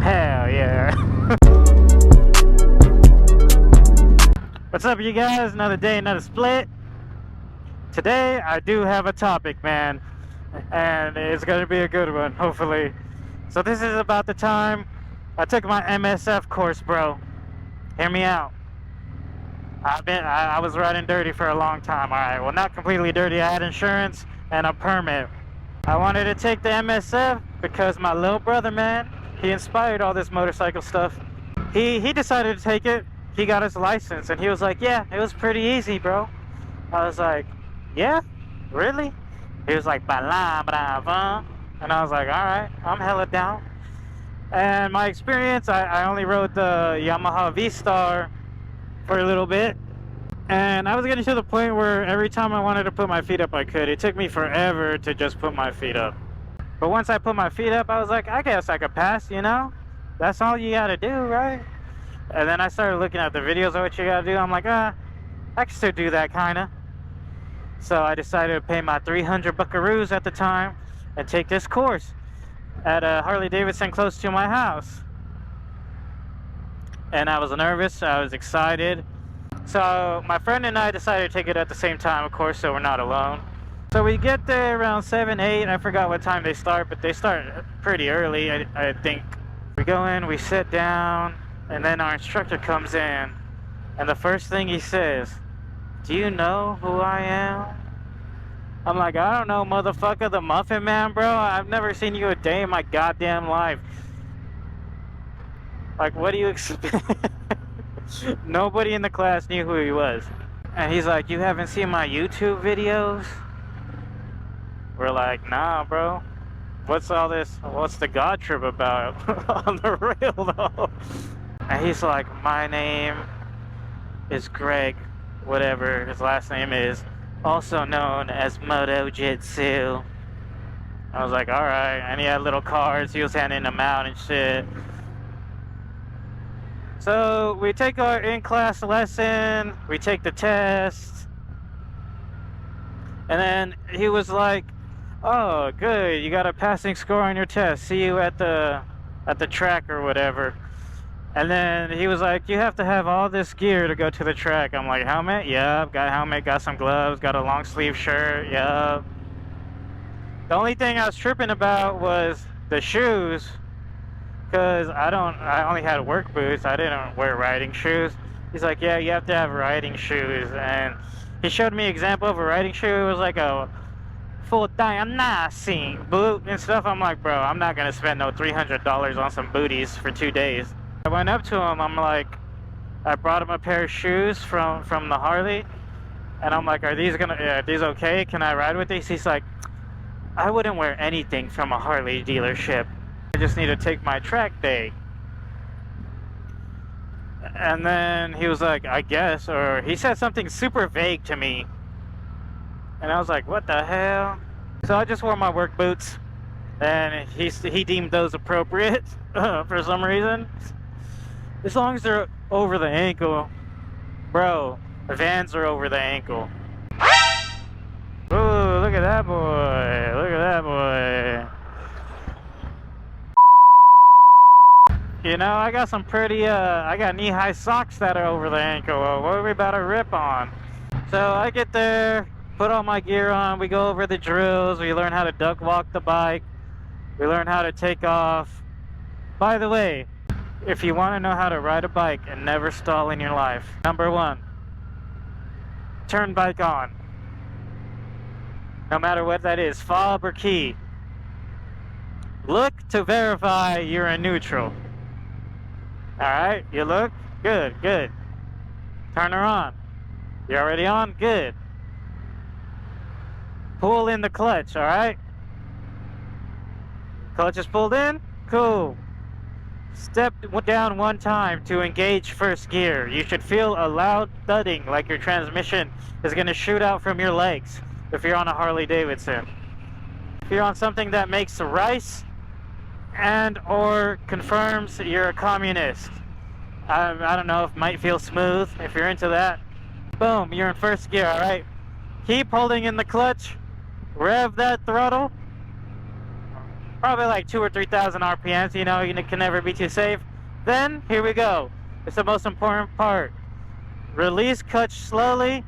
Hell yeah. What's up, you guys? Another day, another split. Today, I do have a topic, man. And it's gonna be a good one, hopefully. So this is about the time I took my MSF course, bro. Hear me out. I was riding dirty for a long time. Alright, well, not completely dirty. I had insurance and a permit. I wanted to take the MSF because my little brother, man, he inspired all this motorcycle stuff. He decided to take it. He got his license and he was like, yeah, it was pretty easy, bro. I was like, yeah? Really? He was like, blah, blah, blah. And I was like, alright, I'm hella down. And my experience, I only rode the Yamaha V-Star for a little bit. And I was getting to the point where every time I wanted to put my feet up, I could. It took me forever to just put my feet up. But once I put my feet up, I was like, I guess I could pass, you know? That's all you gotta do, right? And then I started looking at the videos of what you gotta do. I'm like, I can still do that, kinda. So I decided to pay my 300 buckaroos at the time and take this course at a Harley-Davidson close to my house. And I was nervous, I was excited. So my friend and I decided to take it at the same time, of course, so we're not alone. So we get there around 7, 8, I forgot what time they start, but they start pretty early, I think. We go in, we sit down, and then our instructor comes in, and the first thing he says, do you know who I am? I'm like, I don't know, motherfucker, the Muffin Man, bro. I've never seen you a day in my goddamn life. Like, what do you expect? Nobody in the class knew who he was. And he's like, you haven't seen my YouTube videos? We're like, nah, bro. What's all this? What's the God trip about? On the rail, though. And he's like, my name is Greg, whatever his last name is, also known as Motojitsu. I was like, alright. And he had little cards, he was handing them out and shit. So we take our in-class lesson, we take the test, and then he was like, oh, good, you got a passing score on your test, see you at the track or whatever. And then he was like, you have to have all this gear to go to the track. I'm like, helmet? Yup. Got a helmet, got some gloves, got a long sleeve shirt, yup. The only thing I was tripping about was the shoes, because I only had work boots, I didn't wear riding shoes. He's like, yeah, you have to have riding shoes. And he showed me an example of a riding shoe. It was like a full dancing boot and stuff. I'm like, bro, I'm not gonna spend no $300 on some booties for 2 days. I went up to him, I'm like, I brought him a pair of shoes from the Harley, and I'm like, are these okay? Can I ride with these? He's like, I wouldn't wear anything from a Harley dealership. I just need to take my track day. And then he was like, I guess, or he said something super vague to me. And I was like, what the hell? So I just wore my work boots, and he deemed those appropriate for some reason. As long as they're over the ankle. Bro, the Vans are over the ankle. Ooh, look at that boy. Look at that boy. You know, I got some pretty, I got knee-high socks that are over the ankle. What are we about to rip on? So I get there, put all my gear on, we go over the drills, we learn how to duck walk the bike, we learn how to take off. By the way, if you want to know how to ride a bike and never stall in your life, number 1, turn bike on. No matter what that is, fob or key. Look to verify you're in neutral. Alright, you look? Good, good. Turn her on. You already on? Good. Pull in the clutch, alright? Clutch is pulled in? Cool. Step down 1 time to engage first gear. You should feel a loud thudding like your transmission is going to shoot out from your legs if you're on a Harley-Davidson. If you're on something that makes rice and or confirms you're a communist, I don't know, if it might feel smooth, if you're into that. Boom, you're in first gear, alright? Keep holding in the clutch, rev that throttle, probably like 2 or 3,000 RPMs, you know, you can never be too safe. Then, here we go. It's the most important part. Release clutch slowly,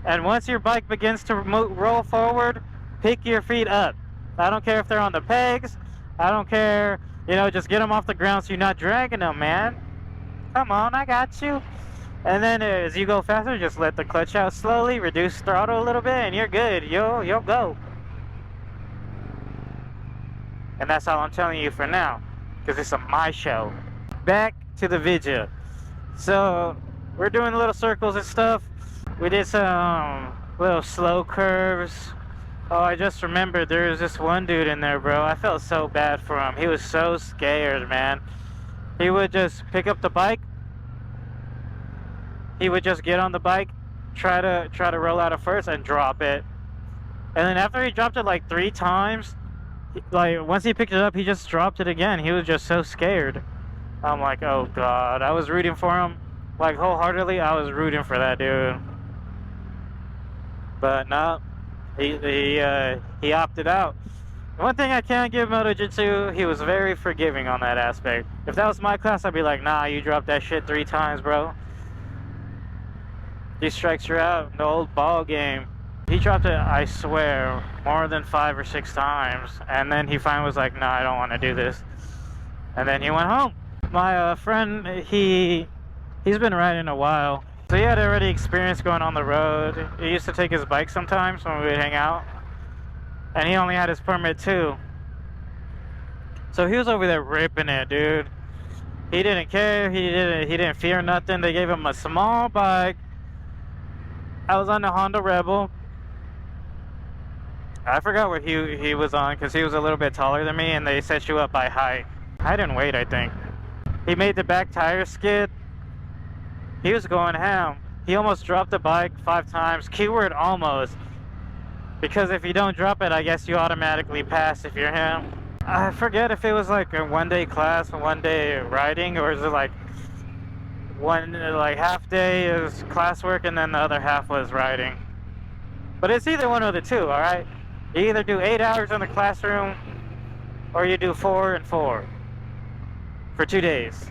and once your bike begins to roll forward, pick your feet up. I don't care if they're on the pegs. I don't care, you know, just get them off the ground so you're not dragging them, man. Come on, I got you. And then as you go faster, just let the clutch out slowly, reduce throttle a little bit, and you're good. You'll go. And that's all I'm telling you for now, because it's my show. Back to the video. So we're doing little circles and stuff. We did some little slow curves. Oh, I just remembered there was this one dude in there, bro. I felt so bad for him. He was so scared, man. He would just pick up the bike. He would just get on the bike, try to roll out of first and drop it. And then after he dropped it like 3 times, like once he picked it up, he just dropped it again. He was just so scared. I'm like, oh God. I was rooting for him, like wholeheartedly. I was rooting for that dude. But no, he opted out. One thing I can't give motojitsu, he was very forgiving on that aspect. If that was my class, I'd be like, nah, you dropped that shit 3 times, bro. 3 strikes, you're out. The old ball game. He dropped it, I swear, more than 5 or 6 times. And then he finally was like, nah, I don't want to do this. And then he went home. My friend, he's been riding a while. So he had already experience going on the road. He used to take his bike sometimes when we would hang out. And he only had his permit too. So he was over there ripping it, dude. He didn't care. He didn't fear nothing. They gave him a small bike. I was on the Honda Rebel. I forgot what he was on because he was a little bit taller than me, and they set you up by height. I didn't wait, I think. He made the back tire skid. He was going ham. He almost dropped the bike 5 times. Keyword almost. Because if you don't drop it, I guess you automatically pass if you're him. I forget if it was like a 1-day class, 1-day riding, or is it like half day is classwork and then the other half was riding. But it's either one of the two, alright? You either do 8 hours in the classroom or you do 4 and 4 for 2 days.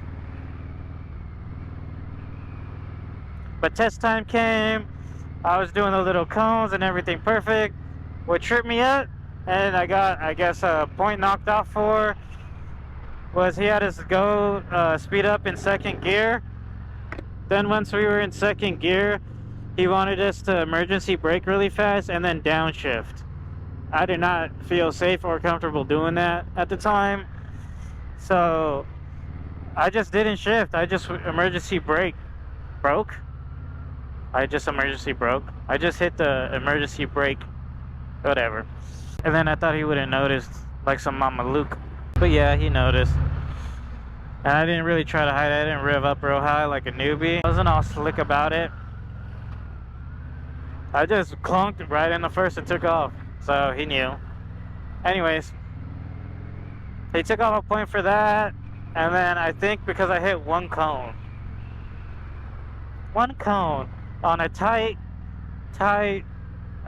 But test time came. I was doing the little cones and everything perfect. What tripped me up and I got, I guess, a point knocked off for was he had us go speed up in 2nd gear. Then once we were in 2nd gear, he wanted us to emergency brake really fast and then downshift. I did not feel safe or comfortable doing that at the time. So I just didn't shift. I just emergency brake broke. I just hit the emergency brake, whatever. And then I thought he would have noticed, like some Mama Luke. But yeah, he noticed. And I didn't really try to hide it. I didn't rev up real high like a newbie. I wasn't all slick about it. I just clunked right in the first and took off. So he knew. Anyways, he took off a point for that. And then I think because I hit one cone on a tight, I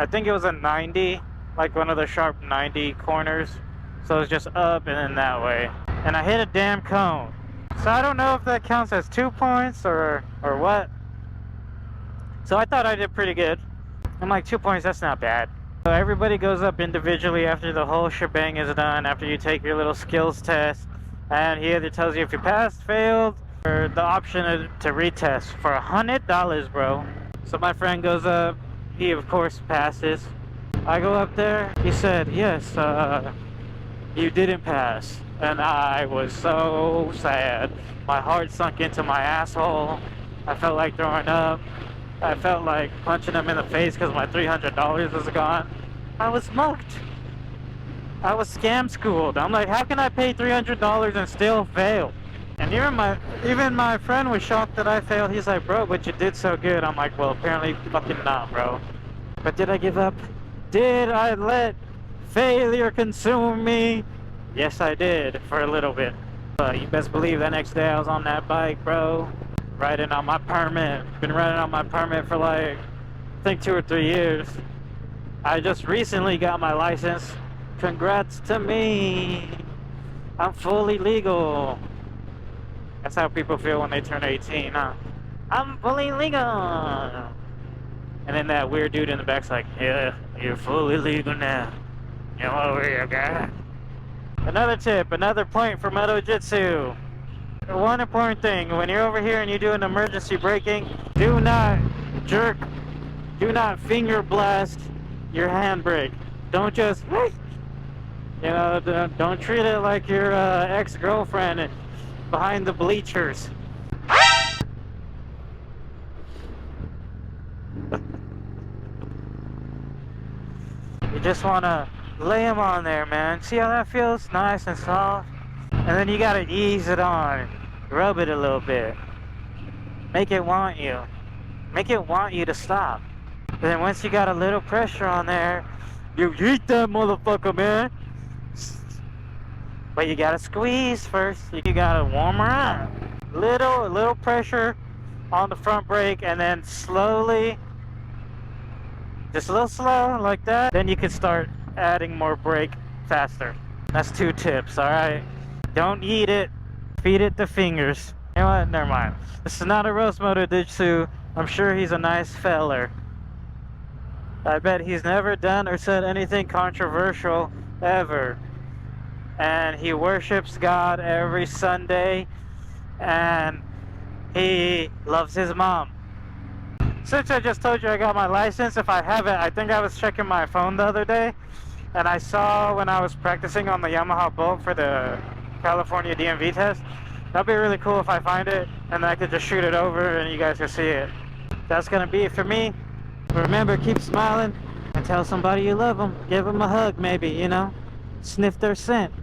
think it was a 90, like one of the sharp 90 corners. So it's just up and then that way. And I hit a damn cone. So I don't know if that counts as 2 points or what. So I thought I did pretty good. I'm like, 2 points, that's not bad. So everybody goes up individually after the whole shebang is done, after you take your little skills test. And he either tells you if you passed, failed, or the option to retest for $100, bro. So my friend goes up, he of course passes. I go up there, he said, yes, you didn't pass. And I was so sad. My heart sunk into my asshole. I felt like throwing up. I felt like punching him in the face because my $300 was gone. I was mugged. I was scam schooled. I'm like, how can I pay $300 and still fail? And even my friend was shocked that I failed. He's like, bro, but you did so good. I'm like, well, apparently fucking not, bro. But did I give up? Did I let failure consume me? Yes, I did, for a little bit. You best believe the next day I was on that bike, bro. Riding on my permit. Been riding on my permit for like, I think 2 or 3 years. I just recently got my license. Congrats to me. I'm fully legal. That's how people feel when they turn 18, huh? I'm fully legal. And then that weird dude in the back's like, yeah, you're fully legal now. Come over here, guy. Another tip, another point for motojitsu. One important thing, when you're over here and you do an emergency braking, do not jerk, do not finger blast your handbrake. Don't just, you know, don't treat it like your ex-girlfriend behind the bleachers. You just want to lay them on there, man. See how that feels? Nice and soft. And then you got to ease it on. Rub it a little bit. Make it want you. Make it want you to stop. And then once you got a little pressure on there, you yeet that motherfucker, man. But you got to squeeze first. You got to warm her up. A little pressure on the front brake, and then slowly, just a little slow like that, then you can start adding more brake faster. That's 2 tips, alright? Don't eat it, feed it the fingers. You know what, never mind. This is not a roast motojitsu. I'm sure he's a nice feller. I bet he's never done or said anything controversial ever. And he worships God every Sunday, and he loves his mom. Since I just told you I got my license, if I haven't, I think I was checking my phone the other day, and I saw when I was practicing on the Yamaha Bolt for the California DMV test. That'd be really cool if I find it, and I could just shoot it over and you guys can see it. That's gonna be it for me. Remember, keep smiling and tell somebody you love them. Give them a hug maybe, you know? Sniff their scent.